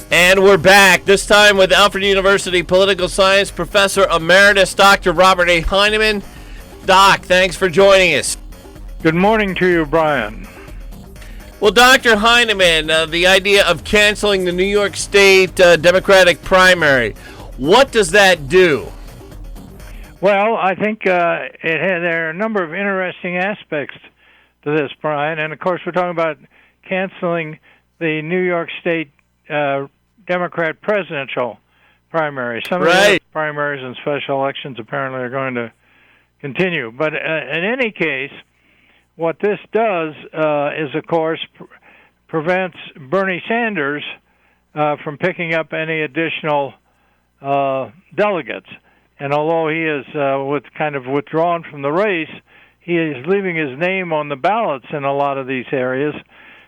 And we're back, this time with Alfred University Political Science Professor Emeritus Dr. Robert A. Heineman. Doc, thanks for joining us. Good morning to you, Brian. Well, Dr. Heineman, the idea of canceling the New York State Democratic primary, what does that do? Well, I think there are a number of interesting aspects to this, Brian. And, of course, we're talking about canceling the New York State Democrat presidential primary. Some of the primaries and special elections apparently are going to continue. But in any case, what this does is, of course, prevents Bernie Sanders from picking up any additional delegates. And although he is kind of withdrawn from the race, he is leaving his name on the ballots in a lot of these areas,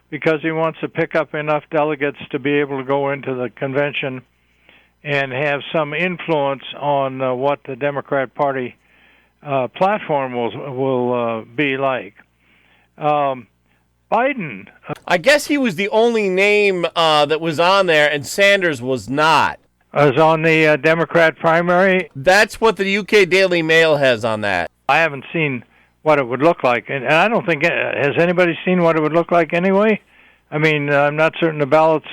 because he wants to pick up enough delegates to be able to go into the convention and have some influence on what the Democrat Party platform will be like. Biden. I guess he was the only name that was on there, and Sanders was not. Was on the Democrat primary? That's what the UK Daily Mail has on that. I haven't seen what it would look like. And I don't think, has anybody seen what it would look like anyway? I mean, I'm not certain the ballots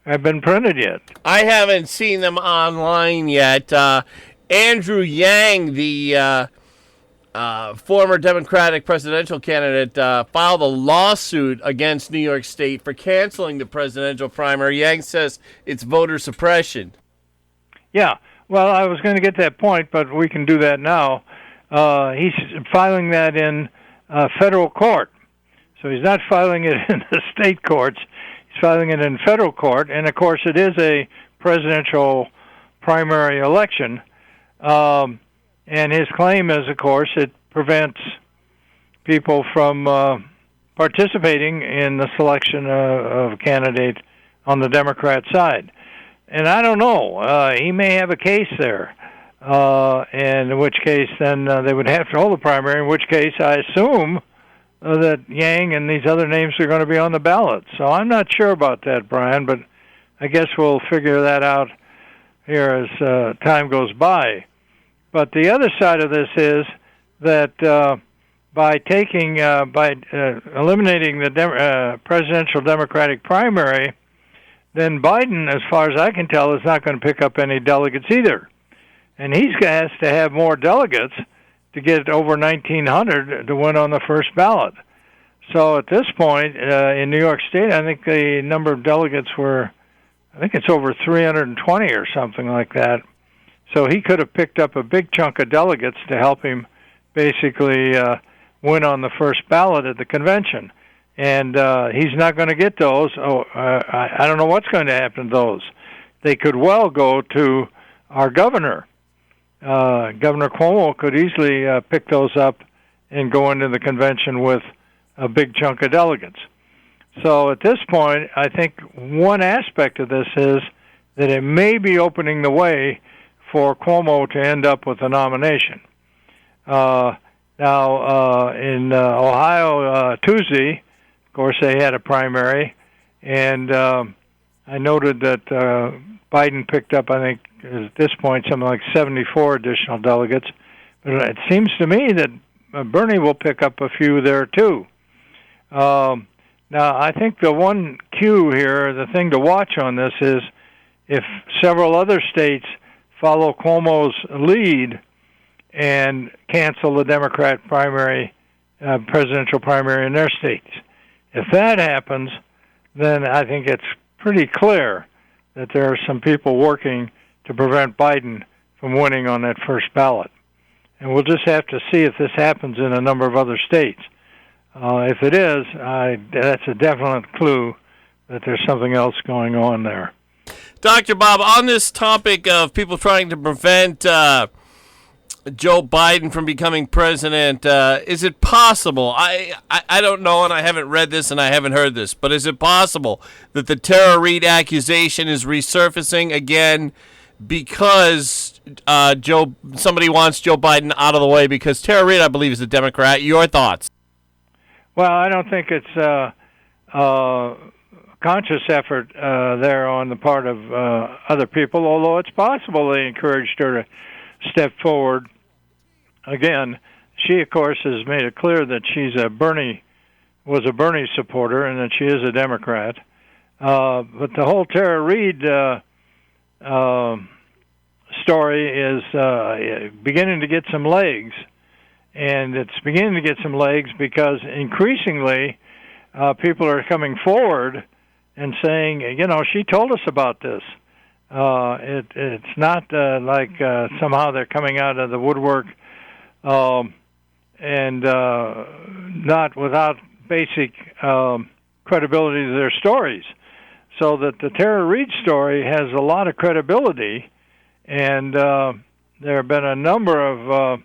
have been printed yet. I haven't seen them online yet. Andrew Yang, the former Democratic presidential candidate, filed a lawsuit against New York State for canceling the presidential primary. Yang says it's voter suppression. Yeah, well, I was going to get that point, but we can do that now. He's filing that in federal court. So he's not filing it in the state courts. He's filing it in federal court. And, of course, it is a presidential primary election. And his claim is, of course, it prevents people from participating in the selection of a candidate on the Democrat side. And I don't know. He may have a case there. And in which case, then they would have to hold the primary, in which case I assume that Yang and these other names are going to be on the ballot. So I'm not sure about that, Brian, but I guess we'll figure that out here as time goes by. But the other side of this is that by eliminating the presidential Democratic primary, then Biden, as far as I can tell, is not going to pick up any delegates either. And he has to have more delegates to get over 1,900 to win on the first ballot. So at this point, in New York State, I think the number of delegates I think it's over 320 or something like that. So he could have picked up a big chunk of delegates to help him basically win on the first ballot at the convention. And he's not going to get those. I don't know what's going to happen to those. They could well go to our governor. Governor Cuomo could easily pick those up and go into the convention with a big chunk of delegates. So at this point, I think one aspect of this is that it may be opening the way for Cuomo to end up with a nomination. Now, in Ohio Tuesday, of course, they had a primary, and I noted that Biden picked up, I think, at this point, something like 74 additional delegates. But it seems to me that Bernie will pick up a few there, too. Now, I think the one cue here, the thing to watch on this is if several other states follow Cuomo's lead and cancel the Democrat primary, presidential primary in their states. If that happens, then I think it's pretty clear that there are some people working to prevent Biden from winning on that first ballot. And we'll just have to see if this happens in a number of other states. If it is, that's a definite clue that there's something else going on there. Dr. Bob, on this topic of people trying to prevent Joe Biden from becoming president, is it possible, I don't know, and I haven't read this and I haven't heard this, but is it possible that the Tara Reid accusation is resurfacing again because somebody wants Joe Biden out of the way? Because Tara Reid, I believe, is a Democrat. Your thoughts? Well, I don't think it's conscious effort there on the part of other people, although it's possible they encouraged her to step forward. Again, she, of course, has made it clear that she's was a Bernie supporter and that she is a Democrat. But the whole Tara Reid story is beginning to get some legs. And it's beginning to get some legs because increasingly people are coming forward and saying, she told us about this. It's not like somehow they're coming out of the woodwork and not without basic credibility to their stories. So that the Tara Reid story has a lot of credibility, and there have been a number of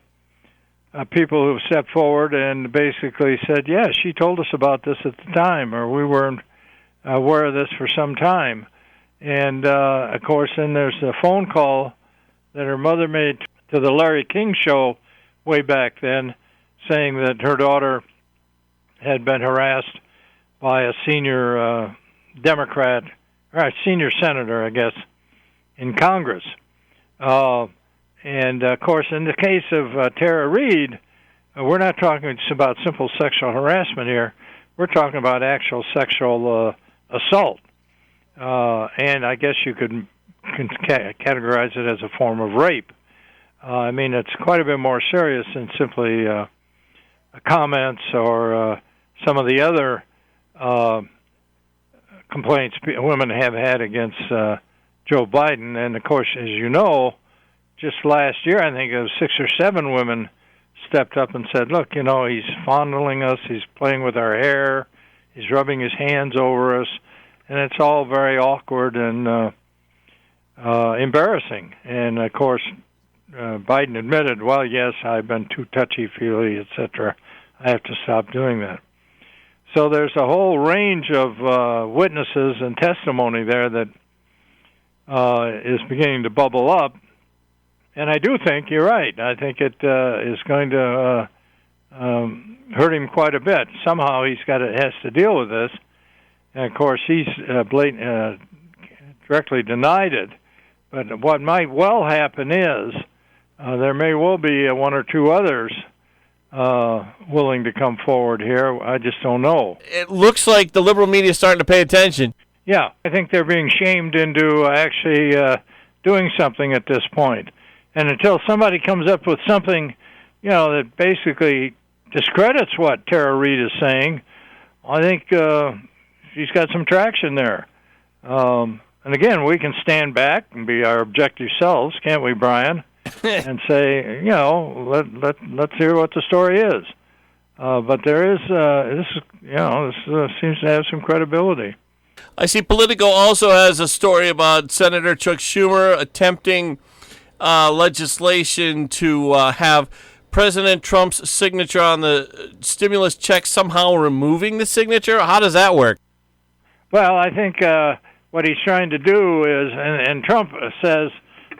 people who've stepped forward and basically said, yeah, she told us about this at the time, or we weren't aware of this for some time. And, of course, then there's a phone call that her mother made to the Larry King show way back then, saying that her daughter had been harassed by a senior Democrat, or a senior senator, I guess, in Congress. And, of course, in the case of Tara Reid, we're not talking just about simple sexual harassment here. We're talking about actual sexual assault. And I guess you could categorize it as a form of rape. I mean, it's quite a bit more serious than simply comments or some of the other complaints women have had against Joe Biden. And, of course, as you know, just last year, I think it was 6 or 7 women stepped up and said, look, he's fondling us, he's playing with our hair, he's rubbing his hands over us, and it's all very awkward and embarrassing. And, of course, Biden admitted, well, yes, I've been too touchy-feely, etc. I have to stop doing that. So there's a whole range of witnesses and testimony there that is beginning to bubble up. And I do think you're right. I think it is going to hurt him quite a bit. Somehow has to deal with this. And, of course, he's directly denied it. But what might well happen is there may well be 1 or 2 others willing to come forward here. I just don't know. It looks like the liberal media is starting to pay attention. Yeah, I think they're being shamed into actually doing something at this point. And until somebody comes up with something, that basically discredits what Tara Reid is saying, I think she's got some traction there. And again, we can stand back and be our objective selves, can't we, Brian? And say, let's hear what the story is. But there is, this seems to have some credibility. I see Politico also has a story about Senator Chuck Schumer attempting legislation to have President Trump's signature on the stimulus check, somehow removing the signature. How does that work? Well, I think what he's trying to do is, and Trump says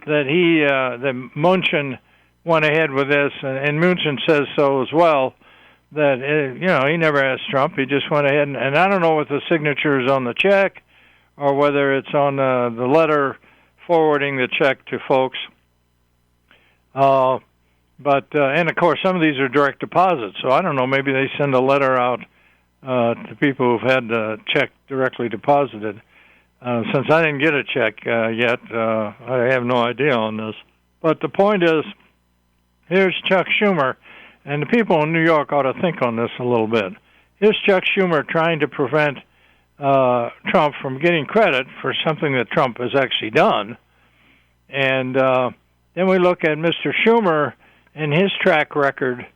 that that Mnuchin went ahead with this, and Mnuchin says so as well, that, he never asked Trump. He just went ahead, and I don't know what the signature is on the check or whether it's on the letter forwarding the check to folks. But of course, some of these are direct deposits, so I don't know, maybe they send a letter out to people who've had the check directly deposited. Since I didn't get a check yet, I have no idea on this. But the point is, here's Chuck Schumer, and the people in New York ought to think on this a little bit. Here's Chuck Schumer trying to prevent Trump from getting credit for something that Trump has actually done. And then we look at Mr. Schumer and his track record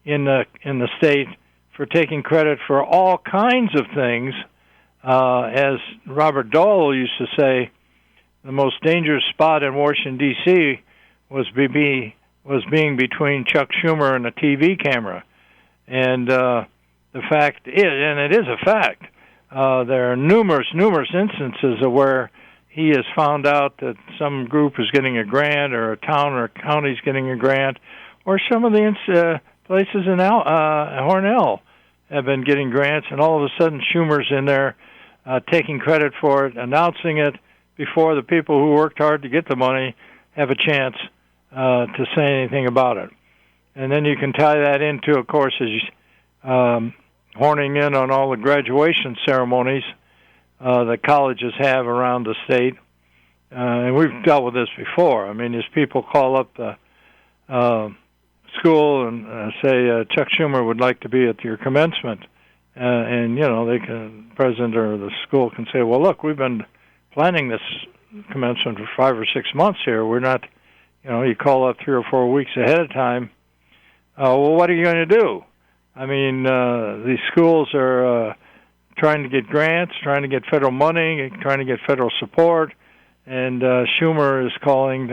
in the state for taking credit for all kinds of things. As Robert Dole used to say, the most dangerous spot in Washington, D.C. was being between Chuck Schumer and a TV camera. And the fact is, and it is a fact, there are numerous instances of where he has found out that some group is getting a grant, or a town or a county is getting a grant, or some of the places in Hornell have been getting grants, and all of a sudden Schumer's in there taking credit for it, announcing it before the people who worked hard to get the money have a chance to say anything about it. And then you can tie that into, of course, horning in on all the graduation ceremonies that colleges have around the state. And we've dealt with this before. I mean, as people call up the school and say, Chuck Schumer would like to be at your commencement. And, the president or the school can say, well, look, we've been planning this commencement for 5 or 6 months here. We're not, you call up 3 or 4 weeks ahead of time. Well, what are you going to do? I mean, these schools are trying to get grants, trying to get federal money, trying to get federal support, and Schumer is calling,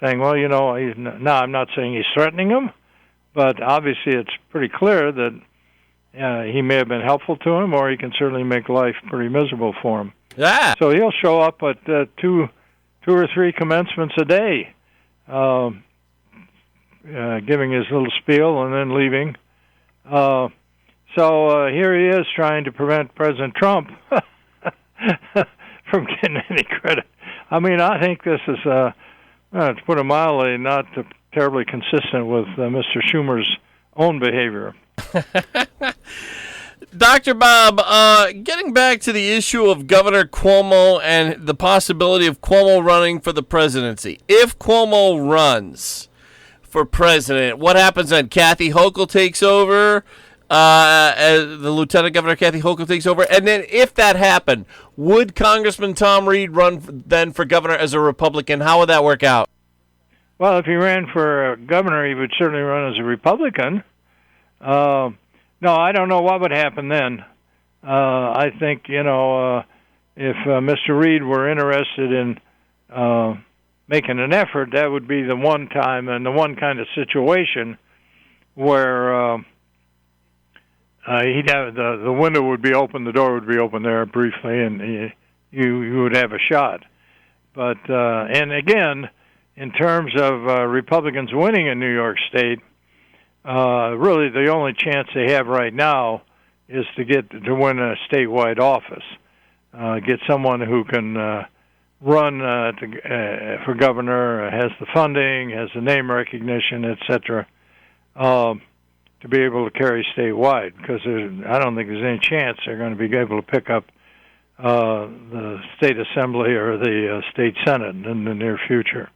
saying, well, I'm not saying he's threatening them, but obviously it's pretty clear that he may have been helpful to him, or he can certainly make life pretty miserable for him. Yeah. So he'll show up at two or three commencements a day, giving his little spiel and then leaving. So here he is trying to prevent President Trump from getting any credit. I mean, I think this is, to put it mildly, not terribly consistent with Mr. Schumer's own behavior. Dr. Bob, getting back to the issue of Governor Cuomo and the possibility of Cuomo running for the presidency. If Cuomo runs for president, what happens then? Kathy Hochul takes over, as the Lieutenant Governor Kathy Hochul takes over, and then if that happened, would Congressman Tom Reid run then for governor as a Republican? How would that work out? Well, if he ran for governor, he would certainly run as a Republican. No, I don't know what would happen then. I think, if Mr. Reid were interested in making an effort, that would be the one time and the one kind of situation where he'd have the window would be open, the door would be open there briefly, and you would have a shot. But and again, in terms of Republicans winning in New York State, really the only chance they have right now is to win a statewide office, get someone who can run for governor, has the funding, has the name recognition, etc., to be able to carry statewide. Because I don't think there's any chance they're going to be able to pick up the state assembly or the state senate in the near future.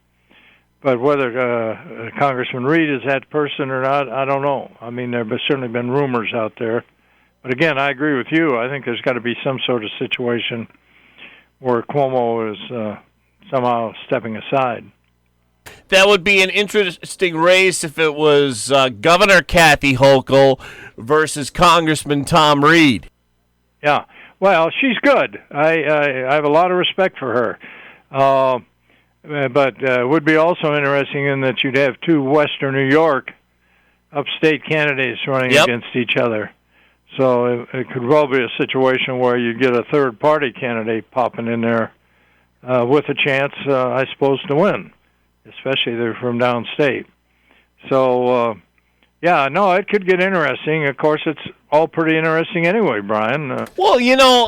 But whether Congressman Reid is that person or not, I don't know. I mean, there have certainly been rumors out there. But again, I agree with you. I think there's got to be some sort of situation where Cuomo is somehow stepping aside. That would be an interesting race if it was Governor Kathy Hochul versus Congressman Tom Reid. Yeah. Well, she's good. I have a lot of respect for her. But it would be also interesting in that you'd have two Western New York upstate candidates running against each other. So it could well be a situation where you get a third-party candidate popping in there with a chance, I suppose, to win, especially if they're from downstate. So, it could get interesting. Of course, it's all pretty interesting anyway, Brian. Well,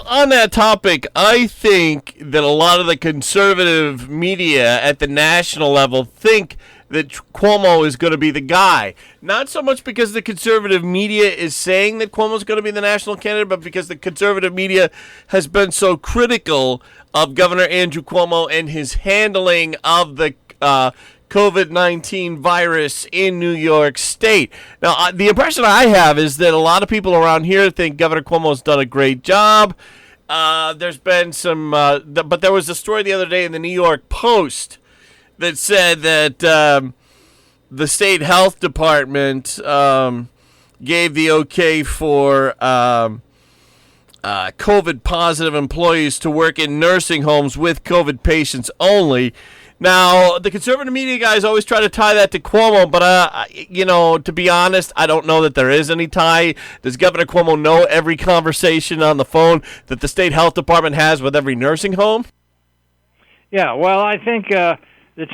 on that topic, I think that a lot of the conservative media at the national level think that Cuomo is going to be the guy. Not so much because the conservative media is saying that Cuomo is going to be the national candidate, but because the conservative media has been so critical of Governor Andrew Cuomo and his handling of the COVID-19 virus in New York State. Now, the impression I have is that a lot of people around here think Governor Cuomo's done a great job. There's been some, but there was a story the other day in the New York Post that said that the state health department gave the okay for COVID-positive employees to work in nursing homes with COVID patients only. Now, the conservative media guys always try to tie that to Cuomo, but, to be honest, I don't know that there is any tie. Does Governor Cuomo know every conversation on the phone that the state health department has with every nursing home? Yeah, well, I think this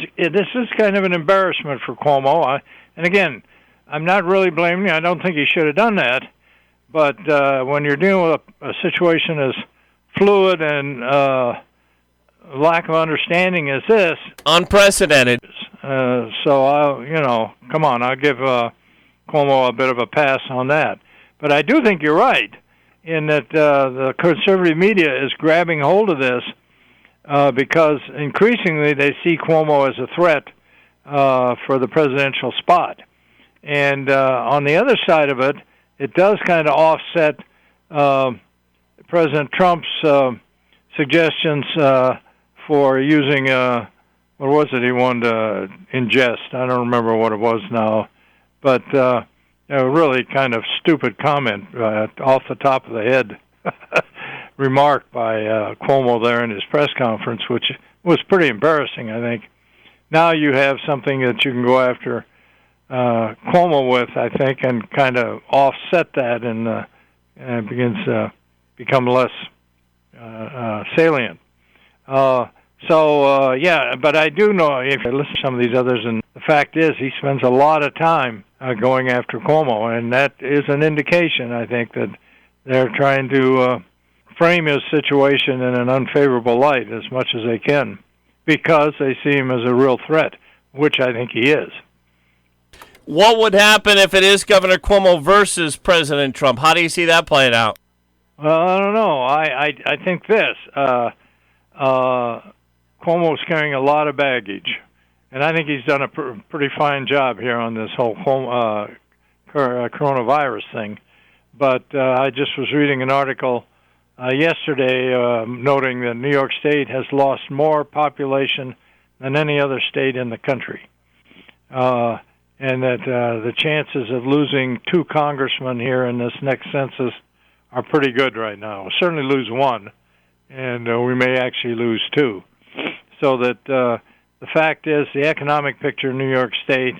is kind of an embarrassment for Cuomo. And again, I'm not really blaming him. I don't think he should have done that. But when you're dealing with a situation as fluid and lack of understanding as this. Unprecedented. So, come on, I'll give Cuomo a bit of a pass on that. But I do think you're right in that the conservative media is grabbing hold of this because increasingly they see Cuomo as a threat for the presidential spot. And on the other side of it, it does kind of offset President Trump's suggestions for using, what was it he wanted to ingest? I don't remember what it was now. But a really kind of stupid comment off the top of the head remark by Cuomo there in his press conference, which was pretty embarrassing, I think. Now you have something that you can go after Cuomo with, I think, and kind of offset that and it begins to become less salient. But I do know, if I listen to some of these others, and the fact is he spends a lot of time going after Cuomo, and that is an indication, I think, that they're trying to frame his situation in an unfavorable light as much as they can because they see him as a real threat, which I think he is. What would happen if it is Governor Cuomo versus President Trump? How do you see that playing out? Well, I don't know. I think this. Cuomo's carrying a lot of baggage, and I think he's done a pretty fine job here on this whole coronavirus thing. But I just was reading an article yesterday noting that New York State has lost more population than any other state in the country, and that the chances of losing 2 congressmen here in this next census are pretty good right now. We'll certainly lose 1, and we may actually lose 2. So that the fact is the economic picture in New York State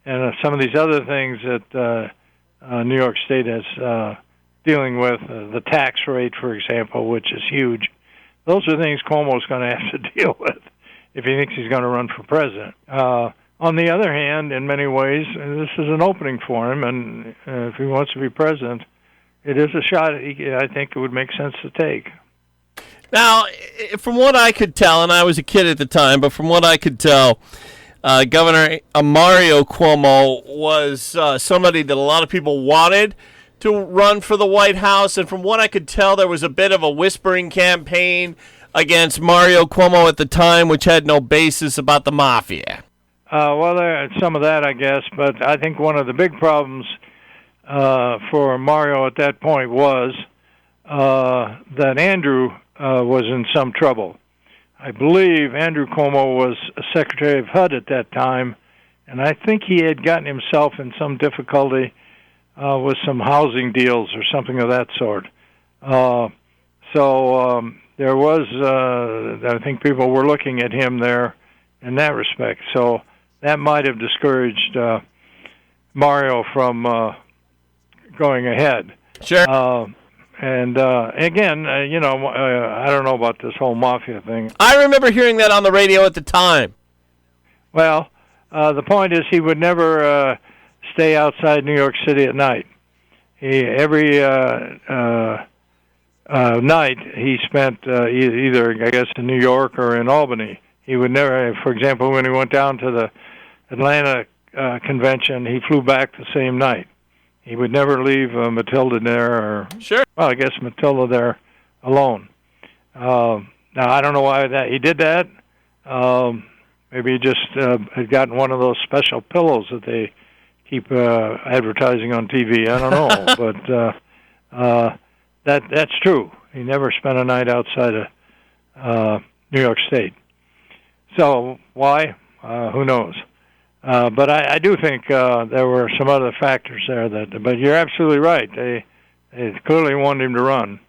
and some of these other things that New York State is dealing with, the tax rate, for example, which is huge, those are things Cuomo's going to have to deal with if he thinks he's going to run for president. On the other hand, in many ways, this is an opening for him, and if he wants to be president, it is a shot I think it would make sense to take. Now, from what I could tell, and I was a kid at the time, but from what I could tell, Governor Mario Cuomo was somebody that a lot of people wanted to run for the White House, and from what I could tell, there was a bit of a whispering campaign against Mario Cuomo at the time, which had no basis about the mafia. Well, there's some of that, I guess, but I think one of the big problems for Mario at that point was that Andrew was in some trouble. I believe Andrew Cuomo was Secretary of HUD at that time, and I think he had gotten himself in some difficulty with some housing deals or something of that sort. So there was, I think people were looking at him there in that respect. So that might have discouraged Mario from going ahead. Sure. And again, I don't know about this whole mafia thing. I remember hearing that on the radio at the time. Well, the point is he would never stay outside New York City at night. Every night he spent either, I guess, in New York or in Albany. He would never, for example, when he went down to the Atlanta convention, he flew back the same night. He would never leave Matilda there, or sure. Well, I guess Matilda there alone. Now I don't know why he did that. Maybe he just had gotten one of those special pillows that they keep advertising on TV. I don't know, but that's true. He never spent a night outside of New York State. So why? Who knows? But I do think there were some other factors there but you're absolutely right. They clearly wanted him to run.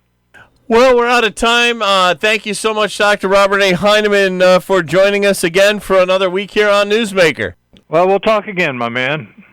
Well, we're out of time. Thank you so much, Dr. Robert A. Heineman, for joining us again for another week here on Newsmaker. Well, we'll talk again, my man.